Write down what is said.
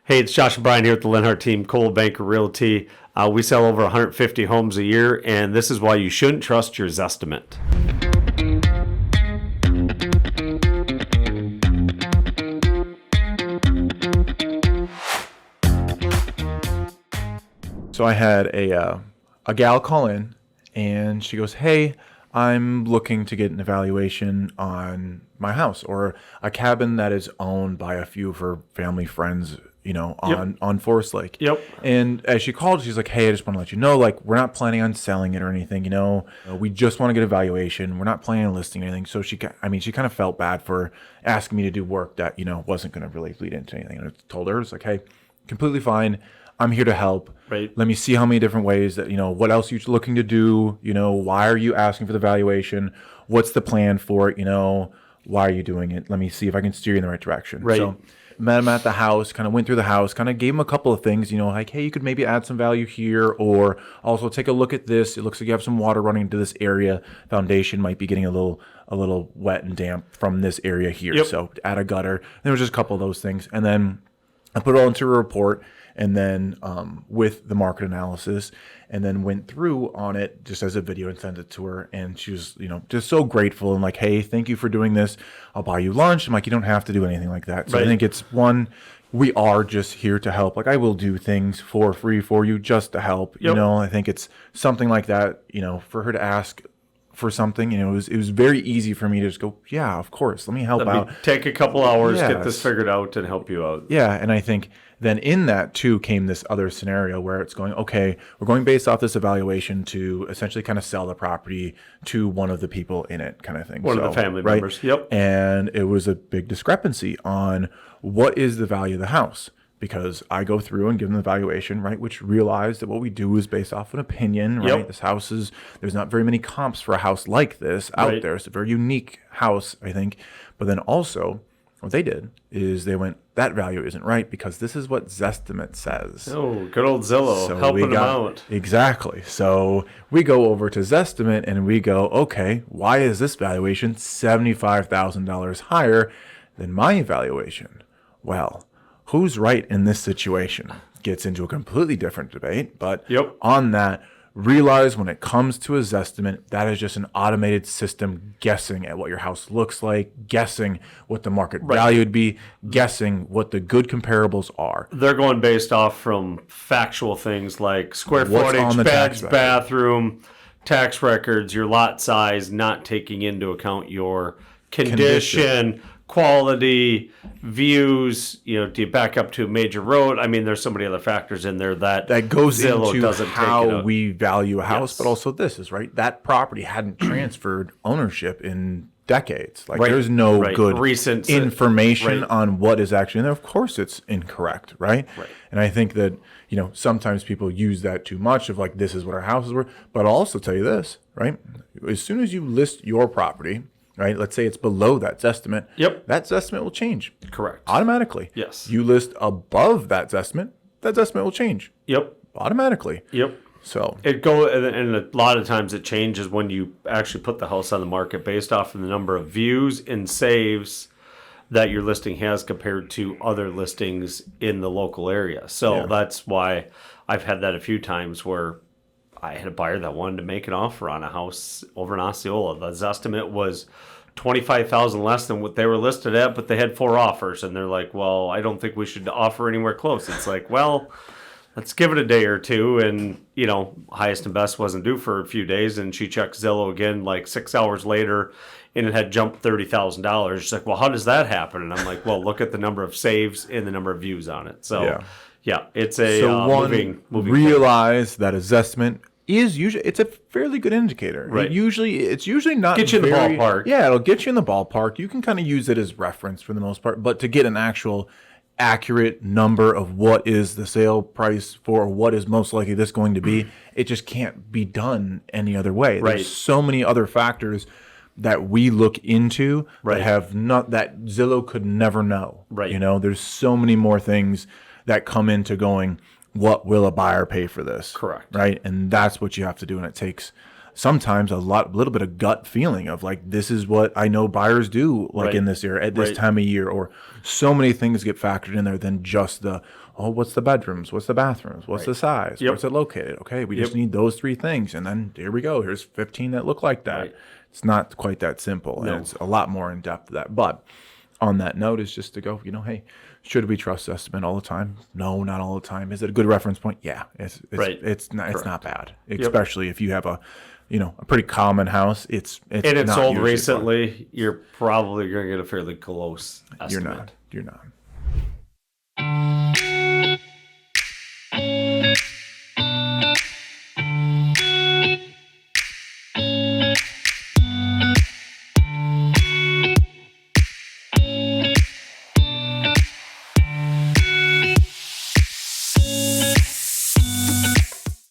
Hey, it's Josh and Brian here with the Leonhardt Team, Coldwell Banker Realty. We sell over 150 homes a year, and this is why you shouldn't trust your Zestimate. So I had a gal call in, and she goes, "Hey, I'm looking to get an evaluation on my house or a cabin that is owned by a few of her family friends, on Forest Lake." Yep. And as she called, she's like, "Hey, I just want to let you know, like, we're not planning on selling it or anything. We just want to get an evaluation. We're not planning on listing anything." So she kind of felt bad for asking me to do work that wasn't going to really lead into anything. And I told her, it's like, "Hey, completely fine. I'm here to help. Right. Let me see how many different ways that, what else you're looking to do. Why are you asking for the valuation? What's the plan for it? Why are you doing it? Let me see if I can steer you in the right direction." Right. So met him at the house, kind of went through the house, kind of gave him a couple of things, like, "Hey, you could maybe add some value here, or also take a look at this. It looks like you have some water running into this area. Foundation might be getting a little wet and damp from this area here. Yep. So add a gutter." And there was just a couple of those things. And then I put it all into a report, and then with the market analysis, and then went through on it just as a video and sent it to her. And she was, just so grateful and like, "Hey, thank you for doing this. I'll buy you lunch." I'm like, "You don't have to do anything like that." So Right. I think it's we are just here to help. Like, I will do things for free for you just to help. Yep. I think it's something like that, for her to ask for something, it was very easy for me to just go, "Yeah, of course, let me help out." Take a couple hours, get Yes. this figured out, and help you out. Yeah, and I think then in that too came this other scenario where it's going, okay, we're going based off this evaluation to essentially kind of sell the property to one of the people in it, kind of thing. One of the family members. Yep. And it was a big discrepancy on what is the value of the house. Because I go through and give them the valuation, right, which realize that what we do is based off an opinion, right? Yep. This house there's not very many comps for a house like this out Right. there. It's a very unique house, I think. But then also, what they did is they went, "That value isn't right because this is what Zestimate says." Oh, good old Zillow, So helping them out. Exactly. So we go over to Zestimate and we go, "Okay, why is this valuation $75,000 higher than my evaluation?" Well, who's right in this situation gets into a completely different debate. But Yep. on that, realize when it comes to a Zestimate, that is just an automated system guessing at what your house looks like, guessing what the market value would be, guessing what the good comparables are. They're going based off from factual things like square What's on footage, the beds, tax value. bathroom, tax records, your lot size, not taking into account your condition, quality, views. Do you back up to a major road? I mean, there's so many other factors in there that Goes Zillow into doesn't take how it we value a house, Yes. but also this is right. That property hadn't transferred ownership in decades. Like Right. there's no Right. good Recent information right. on what is actually in there. Of course, it's incorrect, right? Right. And I think that sometimes people use that too much of like, this is what our houses were. But I'll also tell you this, right? As soon as you list your property, right? Let's say it's below that Zestimate. Yep. That Zestimate will change Correct. automatically. Yes. You list above that Zestimate will change Yep. automatically. Yep. So And a lot of times it changes when you actually put the house on the market based off of the number of views and saves that your listing has compared to other listings in the local area. So Yeah. that's why I've had that a few times where I had a buyer that wanted to make an offer on a house over in Osceola. The Zestimate was $25,000 less than what they were listed at, but they had 4 offers, and they're like, "Well, I don't think we should offer anywhere close." It's like, well, let's give it a day or two. And highest and best wasn't due for a few days, and she checked Zillow again like 6 hours later, and it had jumped $30,000. She's like, "Well, how does that happen?" And I'm like, "Well, look at the number of saves and the number of views on it." So yeah, it's a moving realize that a Zestimate is usually, it's a fairly good indicator. Right. It's usually not Get you in the ballpark. Yeah, it'll get you in the ballpark. You can kind of use it as reference for the most part, but to get an actual accurate number of what is the sale price for what is most likely this going to be, it just can't be done any other way. Right. There's so many other factors that we look into Right. that Zillow could never know. Right. There's so many more things that come into going, what will a buyer pay for this? Correct. Right. And that's what you have to do. And it takes sometimes a little bit of gut feeling of like, this is what I know buyers do, like Right. in this area at this Right. time of year, or so many things get factored in there than just the, oh, what's the bedrooms? What's the bathrooms? What's the size? Yep. Where's it located? Okay, we just need those 3 things. And then here we go. Here's 15 that look like that. Right. It's not quite that simple. No. And it's a lot more in depth than that. But on that note is just to go, hey, should we trust Zestimate all the time? No, not all the time. Is it a good reference point? Yeah, it's not bad, especially if you have a pretty common house. It's and it's not sold usually recently. You're probably going to get a fairly close estimate. You're not.